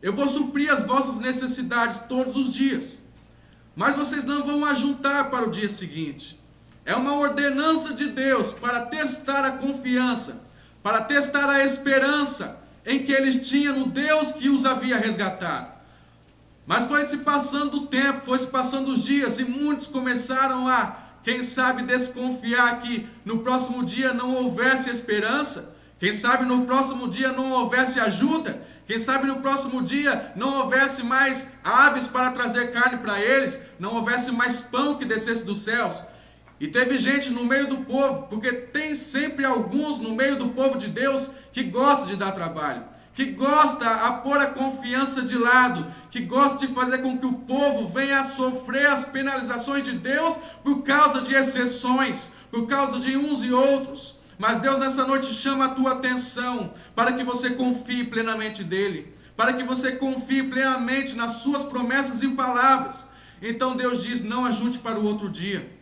Eu vou suprir as vossas necessidades todos os dias. Mas vocês não vão ajuntar para o dia seguinte. É uma ordenança de Deus para testar a confiança, para testar a esperança em que eles tinham no Deus que os havia resgatado. Mas foi se passando o tempo, foi se passando os dias, e muitos começaram a, quem sabe, desconfiar que no próximo dia não houvesse esperança. Quem sabe no próximo dia não houvesse ajuda. Quem sabe no próximo dia não houvesse mais aves para trazer carne para eles. Não houvesse mais pão que descesse dos céus. E teve gente no meio do povo, porque tem sempre alguns no meio do povo de Deus que gosta de dar trabalho, que gosta a pôr a confiança de lado, que gosta de fazer com que o povo venha a sofrer as penalizações de Deus por causa de exceções, por causa de uns e outros. Mas Deus nessa noite chama a tua atenção para que você confie plenamente nele, para que você confie plenamente nas suas promessas e palavras. Então Deus diz: não ajunte para o outro dia.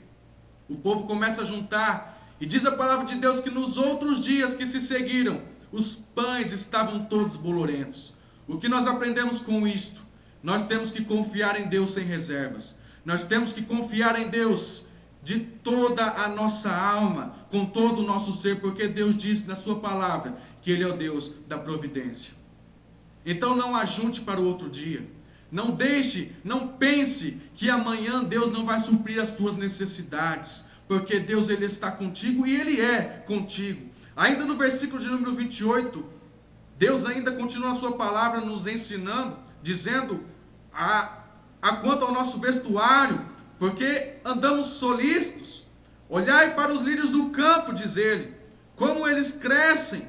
O povo começa a juntar, e diz a palavra de Deus que nos outros dias que se seguiram, os pães estavam todos bolorentos. O que nós aprendemos com isto? Nós temos que confiar em Deus sem reservas. Nós temos que confiar em Deus de toda a nossa alma, com todo o nosso ser, porque Deus diz na sua palavra que Ele é o Deus da providência. Então não ajunte para o outro dia. Não deixe, não pense que amanhã Deus não vai suprir as tuas necessidades, porque Deus, Ele está contigo e Ele é contigo. Ainda no versículo de número 28, Deus ainda continua a sua palavra nos ensinando, dizendo quanto ao nosso vestuário, porque andamos solícitos. Olhai para os lírios do campo, diz Ele, como eles crescem,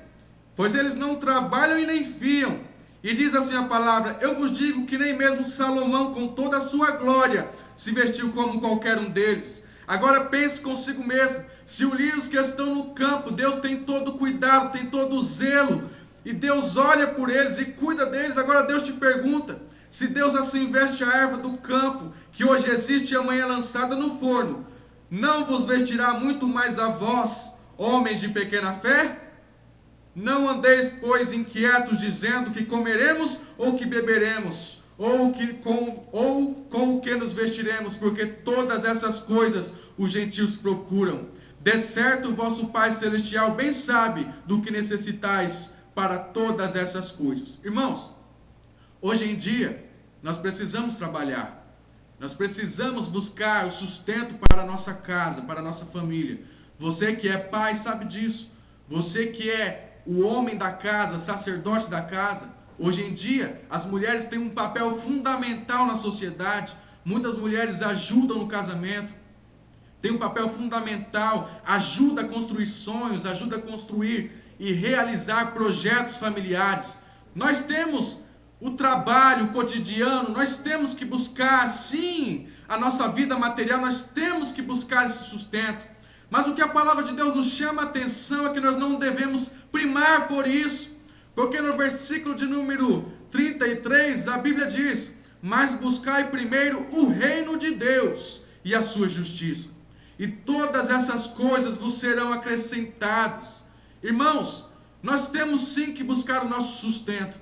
pois eles não trabalham e nem fiam. E diz assim a palavra: eu vos digo que nem mesmo Salomão, com toda a sua glória, se vestiu como qualquer um deles. Agora pense consigo mesmo, se os lírios que estão no campo, Deus tem todo o cuidado, tem todo o zelo, e Deus olha por eles e cuida deles. Agora Deus te pergunta, se Deus assim veste a erva do campo, que hoje existe e amanhã é lançada no forno, não vos vestirá muito mais a vós, homens de pequena fé? Não andeis, pois, inquietos, dizendo que comeremos ou que beberemos, ou com o que nos vestiremos, porque todas essas coisas os gentios procuram. De certo, o vosso Pai Celestial bem sabe do que necessitais para todas essas coisas. Irmãos, hoje em dia, nós precisamos trabalhar. Nós precisamos buscar o sustento para a nossa casa, para a nossa família. Você que é pai sabe disso. Você que é o homem da casa, sacerdote da casa. Hoje em dia, as mulheres têm um papel fundamental na sociedade. Muitas mulheres ajudam no casamento, têm um papel fundamental, ajuda a construir sonhos, ajuda a construir e realizar projetos familiares. Nós temos o trabalho cotidiano, nós temos que buscar, sim, a nossa vida material, nós temos que buscar esse sustento. Mas o que a palavra de Deus nos chama a atenção é que nós não devemos primar por isso, porque no versículo de número 33, a Bíblia diz: mas buscai primeiro o reino de Deus e a sua justiça, e todas essas coisas vos serão acrescentadas. Irmãos, nós temos sim que buscar o nosso sustento,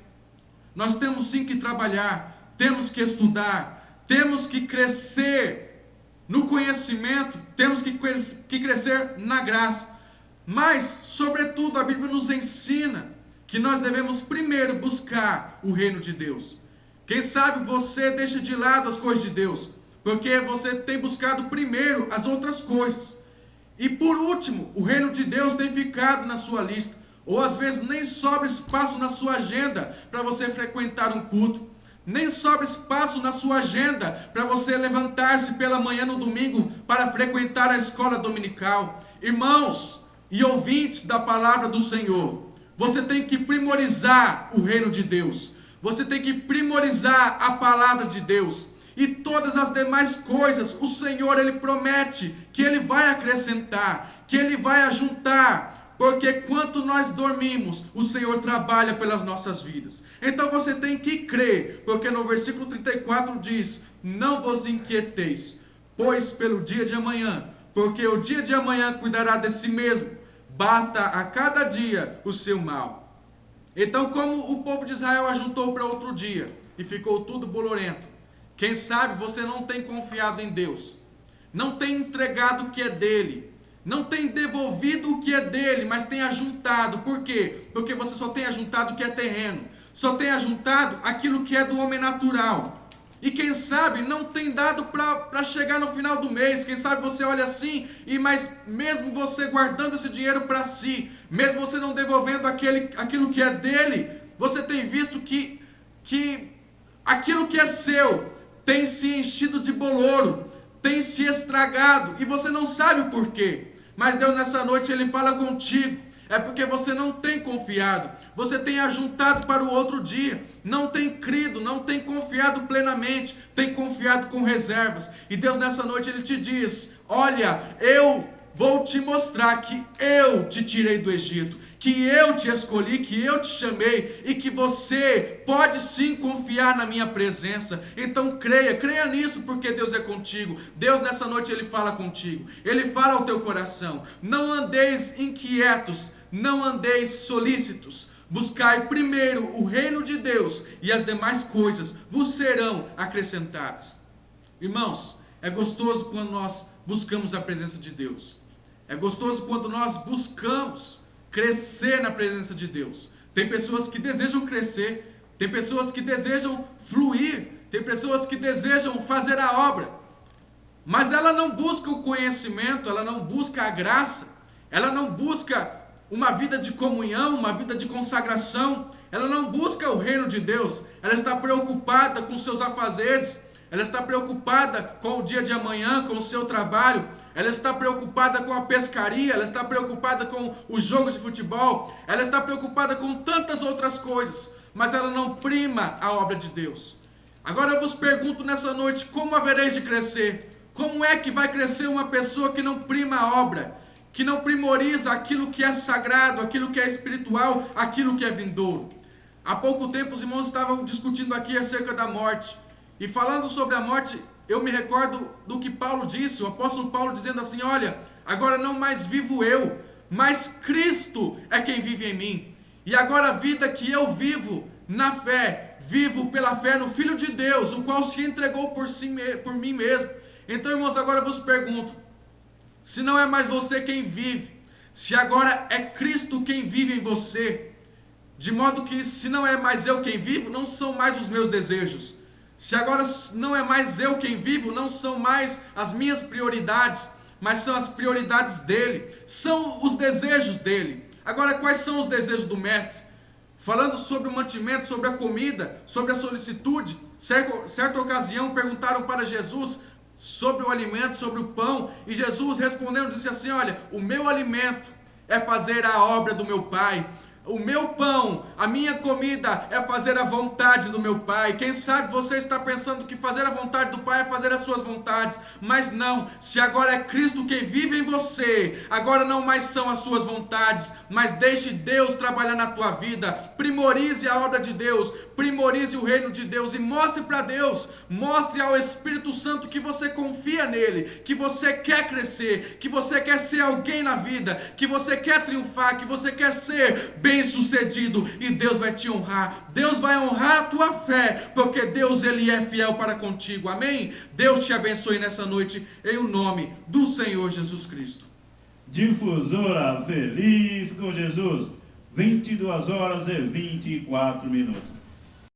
nós temos sim que trabalhar, temos que estudar, temos que crescer no conhecimento, temos que crescer na graça. Mas, sobretudo, a Bíblia nos ensina que nós devemos primeiro buscar o reino de Deus. Quem sabe você deixa de lado as coisas de Deus, porque você tem buscado primeiro as outras coisas. E por último, o reino de Deus tem ficado na sua lista. Ou às vezes nem sobra espaço na sua agenda para você frequentar um culto. Nem sobra espaço na sua agenda para você levantar-se pela manhã no domingo para frequentar a escola dominical. Irmãos e ouvintes da palavra do Senhor, você tem que primorizar o reino de Deus. Você tem que primorizar a palavra de Deus. E todas as demais coisas, o Senhor, Ele promete que Ele vai acrescentar, que Ele vai ajuntar. Porque quanto nós dormimos, o Senhor trabalha pelas nossas vidas. Então você tem que crer, porque no versículo 34 diz: não vos inquieteis, pois pelo dia de amanhã, porque o dia de amanhã cuidará de si mesmo, basta a cada dia o seu mal. Então, como o povo de Israel ajuntou para outro dia e ficou tudo bolorento, quem sabe você não tem confiado em Deus, não tem entregado o que é dele, não tem devolvido o que é dele, mas tem ajuntado. Por quê? Porque você só tem ajuntado o que é terreno, só tem ajuntado aquilo que é do homem natural. E quem sabe não tem dado para chegar no final do mês. Quem sabe você olha assim, mas mesmo você guardando esse dinheiro para si, mesmo você não devolvendo aquilo que é dele, você tem visto que aquilo que é seu tem se enchido de boloro, tem se estragado, e você não sabe o porquê. Mas Deus nessa noite Ele fala contigo. É porque você não tem confiado, você tem ajuntado para o outro dia, não tem crido, não tem confiado plenamente, tem confiado com reservas. E Deus nessa noite Ele te diz: olha, eu vou te mostrar que eu te tirei do Egito, que eu te escolhi, que eu te chamei, e que você pode sim confiar na minha presença. Então creia nisso, porque Deus é contigo. Deus nessa noite Ele fala contigo, Ele fala ao teu coração. Não andeis inquietos, não andeis solícitos, buscai primeiro o reino de Deus, e as demais coisas vos serão acrescentadas. Irmãos, é gostoso quando nós buscamos a presença de Deus. É gostoso quando nós buscamos crescer na presença de Deus. Tem pessoas que desejam crescer, tem pessoas que desejam fluir, tem pessoas que desejam fazer a obra, mas ela não busca o conhecimento, ela não busca a graça, ela não busca uma vida de comunhão, uma vida de consagração, ela não busca o reino de Deus, ela está preocupada com seus afazeres, ela está preocupada com o dia de amanhã, com o seu trabalho, ela está preocupada com a pescaria, ela está preocupada com os jogos de futebol, ela está preocupada com tantas outras coisas, mas ela não prima a obra de Deus. Agora eu vos pergunto nessa noite, como havereis de crescer? Como é que vai crescer uma pessoa que não prima a obra, que não primoriza aquilo que é sagrado, aquilo que é espiritual, aquilo que é vindouro? Há pouco tempo os irmãos estavam discutindo aqui acerca da morte, e falando sobre a morte, eu me recordo do que Paulo disse, o apóstolo Paulo dizendo assim: olha, agora não mais vivo eu, mas Cristo é quem vive em mim. E agora a vida que eu vivo na fé, vivo pela fé no Filho de Deus, o qual se entregou por mim mesmo. Então, irmãos, agora eu vos pergunto, se não é mais você quem vive, se agora é Cristo quem vive em você, de modo que se não é mais eu quem vivo, não são mais os meus desejos. Se agora não é mais eu quem vivo, não são mais as minhas prioridades, mas são as prioridades dele, são os desejos dele. Agora, quais são os desejos do Mestre? Falando sobre o mantimento, sobre a comida, sobre a solicitude, certa ocasião perguntaram para Jesus sobre o alimento, sobre o pão, e Jesus respondendo disse assim: olha, o meu alimento é fazer a obra do meu Pai. O meu pão, a minha comida é fazer a vontade do meu Pai. Quem sabe você está pensando que fazer a vontade do Pai é fazer as suas vontades, mas não. Se agora é Cristo quem vive em você, agora não mais são as suas vontades, mas deixe Deus trabalhar na tua vida. Primorize a obra de Deus, primorize o reino de Deus e mostre para Deus, mostre ao Espírito Santo que você confia nele, que você quer crescer, que você quer ser alguém na vida, que você quer triunfar, que você quer ser bem-sucedido, e Deus vai te honrar. Deus vai honrar a tua fé, porque Deus, Ele é fiel para contigo. Amém? Deus te abençoe nessa noite, em o nome do Senhor Jesus Cristo. Difusora Feliz com Jesus, 22 horas e 24 minutos.